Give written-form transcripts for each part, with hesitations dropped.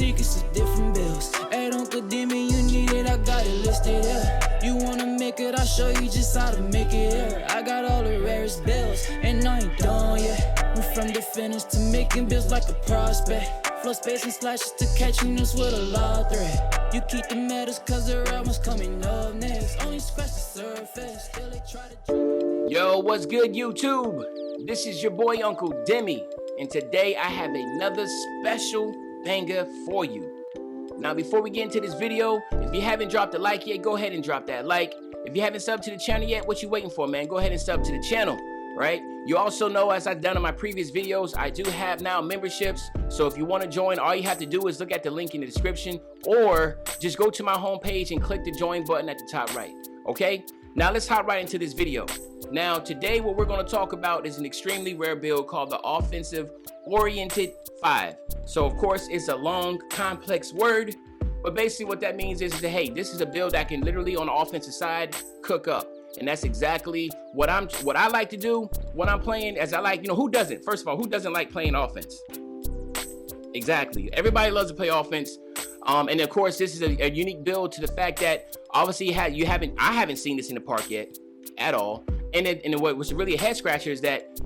secrets of different bills. At Uncle Demi, you need it, I got it listed here. You wanna make it, I'll show you just how to make it here. I got all the rarest bills, and I ain't done yet. Went from defenders to making bills like a prospect. Flow space and slashes to catching us with a law threat. You keep the medals cause the real one's coming up next. Only scratch the surface, still they try to... Yo, what's good, YouTube? This is your boy Uncle Demi, and today I have another special banger for you. Now, before we get into this video, if you haven't dropped a like yet, go ahead and drop that like. If you haven't subbed to the channel yet, what you waiting for, man? Go ahead and sub to the channel, right? You also know, as I've done in my previous videos, I do have now memberships. So if you want to join, all you have to do is look at the link in the description, or just go to my homepage and click the join button at the top right, okay? Now let's hop right into this video. Now, today what we're going to talk about is an extremely rare build called the Offensive Oriented 5. So of course it's a long, complex word, but basically what that means is that, hey, this is a build that can literally on the offensive side cook up. And that's exactly what I like to do when I'm playing, as I like, who doesn't? First of all, who doesn't like playing offense? Exactly. Everybody loves to play offense. And of course, this is a unique build to the fact that obviously I haven't seen this in the park yet at all. And what was really a head scratcher is that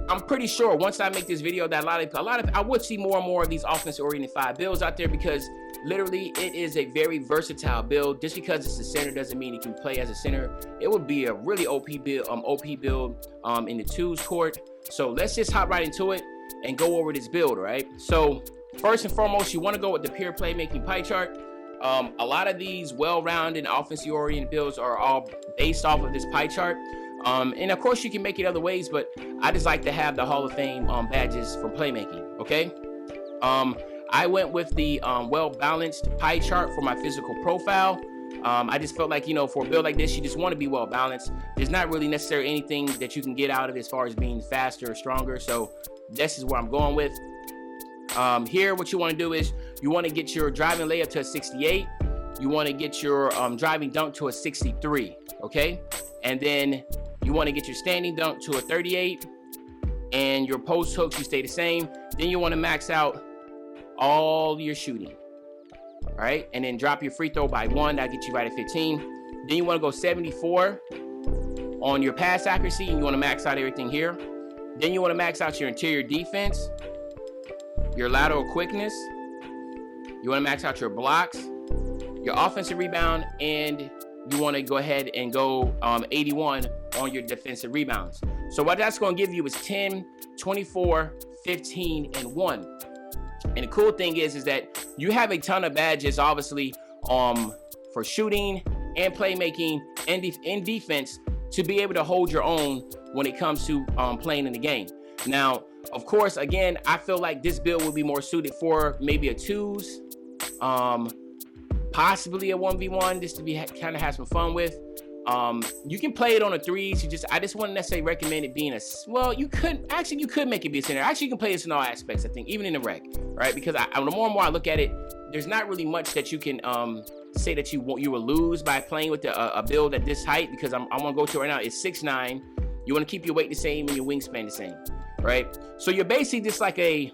I'm pretty sure once I make this video that I would see more and more of these offensive oriented 5 builds out there, because literally it is a very versatile build. Just because it's a center doesn't mean it can play as a center. It would be a really OP build in the twos court. So let's just hop right into it and go over this build, right? So first and foremost, you want to go with the pure playmaking pie chart. A lot of these well-rounded offensive oriented builds are all based off of this pie chart. And of course you can make it other ways, but I just like to have the Hall of Fame badges for playmaking, okay? I went with the well-balanced pie chart for my physical profile. I just felt like, for a build like this, you just want to be well-balanced. There's not really necessarily anything that you can get out of it as far as being faster or stronger, so this is where I'm going with. Here, what you want to do is you want to get your driving layup to a 68. You want to get your driving dunk to a 63, okay? And then you want to get your standing dunk to a 38, and your post hooks, you stay the same. Then you want to max out all your shooting, all right? And then drop your free throw by 1. That'll get you right at 15. Then you want to go 74 on your pass accuracy, and you want to max out everything here. Then you want to max out your interior defense, your lateral quickness. You want to max out your blocks, your offensive rebound, and you want to go ahead and go 81 on your defensive rebounds. So what that's going to give you is 10, 24, 15, and 1. And the cool thing is that you have a ton of badges, obviously, for shooting and playmaking and in defense to be able to hold your own when it comes to playing in the game. Now, of course, again, I feel like this build will be more suited for maybe a 2s, possibly a 1v1, just to be kind of have some fun with. You can play it on a 3s. I just wouldn't necessarily recommend it being you could make it be a center. Actually, you can play this in all aspects, I think, even in the rec, right? Because the more and more I look at it, there's not really much that you can say that you will lose by playing with a build at this height, because I'm gonna go to it right now. It's 6'9". You want to keep your weight the same and your wingspan the same, right? So you're basically just like a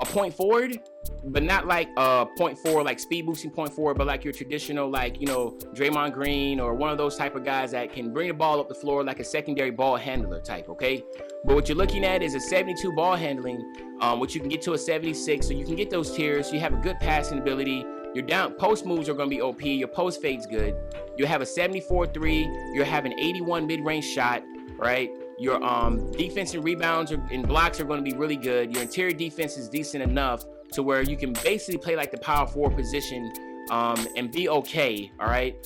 point forward, but not like a point forward, like speed boosting point forward, but like your traditional, like, Draymond Green or one of those type of guys that can bring the ball up the floor like a secondary ball handler type, okay? But what you're looking at is a 72 ball handling, which you can get to a 76, so you can get those tiers. You have a good passing ability. Your down post moves are going to be OP. Your post fade's good. You have a 74-3. You have an 81 mid-range shot, right? Your defensive rebounds and blocks are going to be really good. Your interior defense is decent enough to where you can basically play like the power forward position and be okay, all right?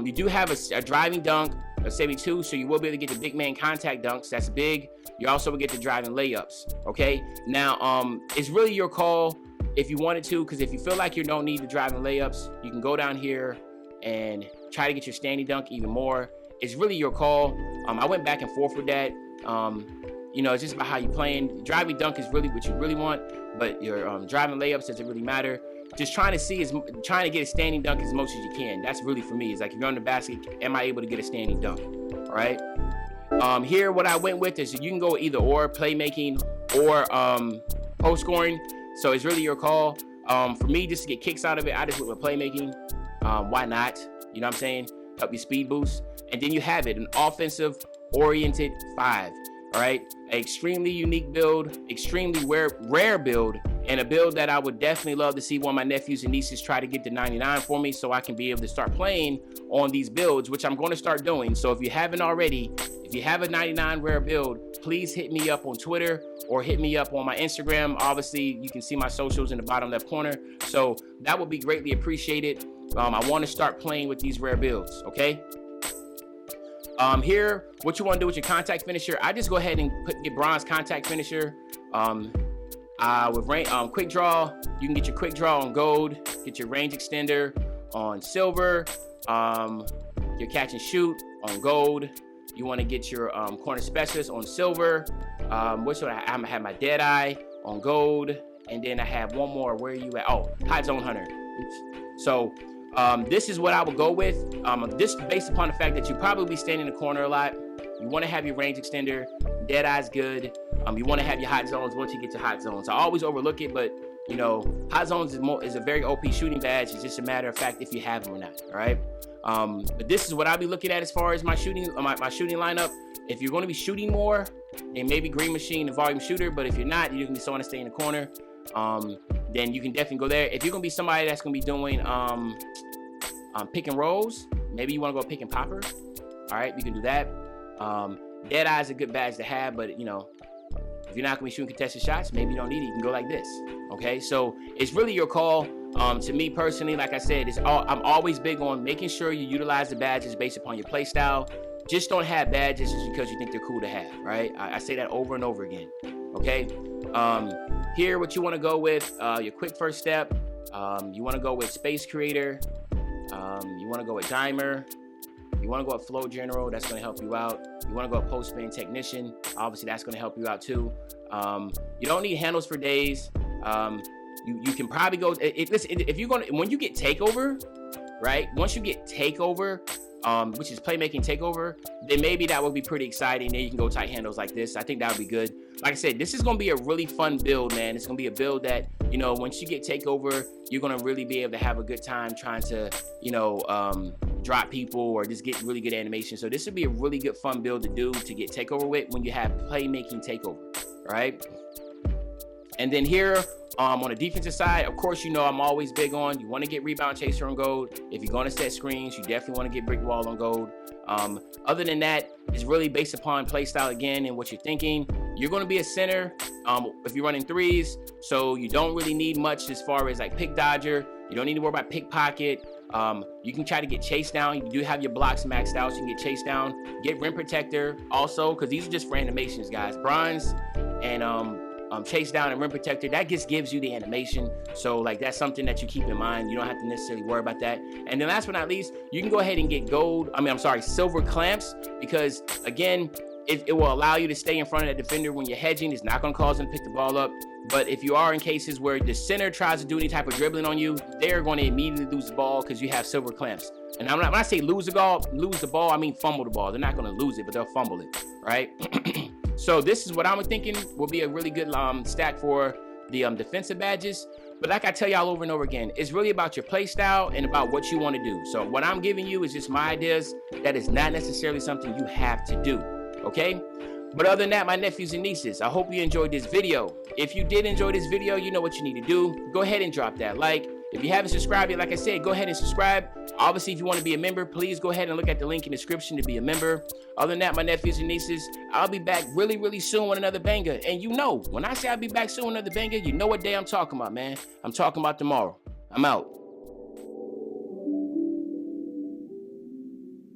You do have a driving dunk, a 72, so you will be able to get the big man contact dunks. That's big. You also will get the driving layups, okay? Now, it's really your call if you wanted to, because if you feel like you don't need the driving layups, you can go down here and try to get your standing dunk even more. It's really your call. I went back and forth with that. It's just about how you're playing. Driving dunk is really what you really want, but your driving layups doesn't really matter. Just trying to get a standing dunk as much as you can. That's really for me. It's like if you're on the basket, am I able to get a standing dunk? All right. Here, what I went with is you can go either or, playmaking or post scoring. So it's really your call. For me, just to get kicks out of it, I just went with playmaking. Why not? You know what I'm saying? Help you speed boost. And then you have it, an offensive oriented 5. All right, an extremely unique build, extremely rare build, and a build that I would definitely love to see one of my nephews and nieces try to get the 99 for me, so I can be able to start playing on these builds, which I'm going to start doing. So if you haven't already, if you have a 99 rare build, please hit me up on Twitter or hit me up on my Instagram. Obviously, you can see my socials in the bottom left corner, so that would be greatly appreciated. I want to start playing with these rare builds, okay? Here, what you want to do with your contact finisher, I just go ahead and get bronze contact finisher. With quick draw, you can get your quick draw on gold, get your range extender on silver, your catch and shoot on gold. You want to get your corner specialist on silver. What should I have? My dead eye on gold, and then I have one more. Where are you at? Oh, hot zone hunter. Oops. So this is what I would go with. This based upon the fact that you probably stand in the corner a lot. You want to have your range extender. Dead eye's good. You want to have your hot zones once you get to hot zones. I always overlook it, but you know, hot zones is a very OP shooting badge. It's just a matter of fact if you have them or not. All right. But this is what I'll be looking at as far as my shooting lineup. If you're going to be shooting more, then maybe green machine and volume shooter. But if you're not, you can just want to stay in the corner. Then you can definitely go there. If you're gonna be somebody that's gonna be doing pick and rolls, maybe you want to go pick and popper. All right, you can do that. Dead eye is a good badge to have, but you know, if you're not gonna be shooting contested shots, maybe you don't need it. You can go like this. Okay, so it's really your call. To me personally, like I said, I'm always big on making sure you utilize the badges based upon your play style. Just don't have badges just because you think they're cool to have, right? I say that over and over again. Okay. Here, what you want to go with, your quick first step, you want to go with Space Creator, you want to go with Dimer, you want to go with Flow General, that's going to help you out. You want to go with Post Spin Technician, obviously that's going to help you out too. You don't need handles for days. You can probably go, listen, if you're going to, when you get Takeover, right, once you get Takeover, which is playmaking takeover, then maybe that would be pretty exciting. Then you can go tight handles like this. I think that would be good. Like I said, this is going to be a really fun build, man. It's going to be a build that, you know, once you get takeover, you're going to really be able to have a good time trying to, you know, drop people or just get really good animation. So this would be a really good fun build to do to get takeover with when you have playmaking takeover, right? And then here, on the defensive side, of course, you know I'm always big on, you want to get rebound chaser on gold. If you're going to set screens, you definitely want to get brick wall on gold. Other than that, it's really based upon play style again and what you're thinking. You're going to be a center if you're running threes, so you don't really need much as far as like pick dodger. You don't need to worry about pickpocket. You can try to get chased down. You do have your blocks maxed out, so you can get chased down. Get rim protector also, because these are just for animations, guys. Bronze and chase down and rim protector, that just gives you the animation. So like that's something that you keep in mind. You don't have to necessarily worry about that. And then last but not least, you can go ahead and get silver clamps, because again, it will allow you to stay in front of the defender when you're hedging. It's not going to cause them to pick the ball up. But if you are in cases where the center tries to do any type of dribbling on you, they're going to immediately lose the ball because you have silver clamps. And when I say lose the ball, I mean fumble the ball. They're not going to lose it, but they'll fumble it, right? So this is what I'm thinking will be a really good stack for the defensive badges. But like I tell y'all over and over again, it's really about your play style and about what you want to do. So what I'm giving you is just my ideas. That is not necessarily something you have to do, okay? But other than that, my nephews and nieces, I hope you enjoyed this video. If you did enjoy this video, you know what you need to do. Go ahead and drop that like. If you haven't subscribed yet, like I said, go ahead and subscribe. Obviously, if you want to be a member, please go ahead and look at the link in the description to be a member. Other than that, my nephews and nieces, I'll be back really, really soon with another banger. And you know, when I say I'll be back soon with another banger, you know what day I'm talking about, man. I'm talking about tomorrow. I'm out.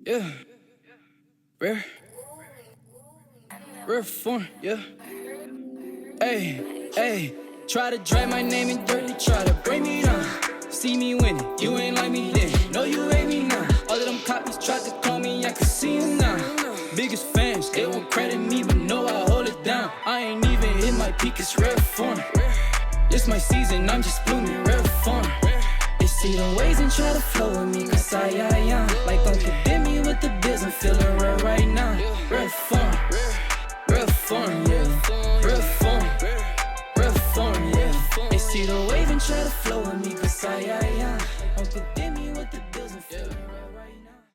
Yeah. Rare form, yeah. Hey. Try to drag my name in dirt, they try to bring me down. See me winning, you ain't like me then. No, you hate me now. All of them copies tried to call me, I can see them now. Biggest fans, they won't credit me, but no, I hold it down. I ain't even hit my peak, it's rare form. This my season, I'm just blooming, rare form. They see the ways and try to flow with me, cause I am. Like Uncle Demi with the biz, I'm feeling rare right now. Rare form, yeah. Rare form, yeah. They see the wave and try to flow on me, cause I, Uncle D.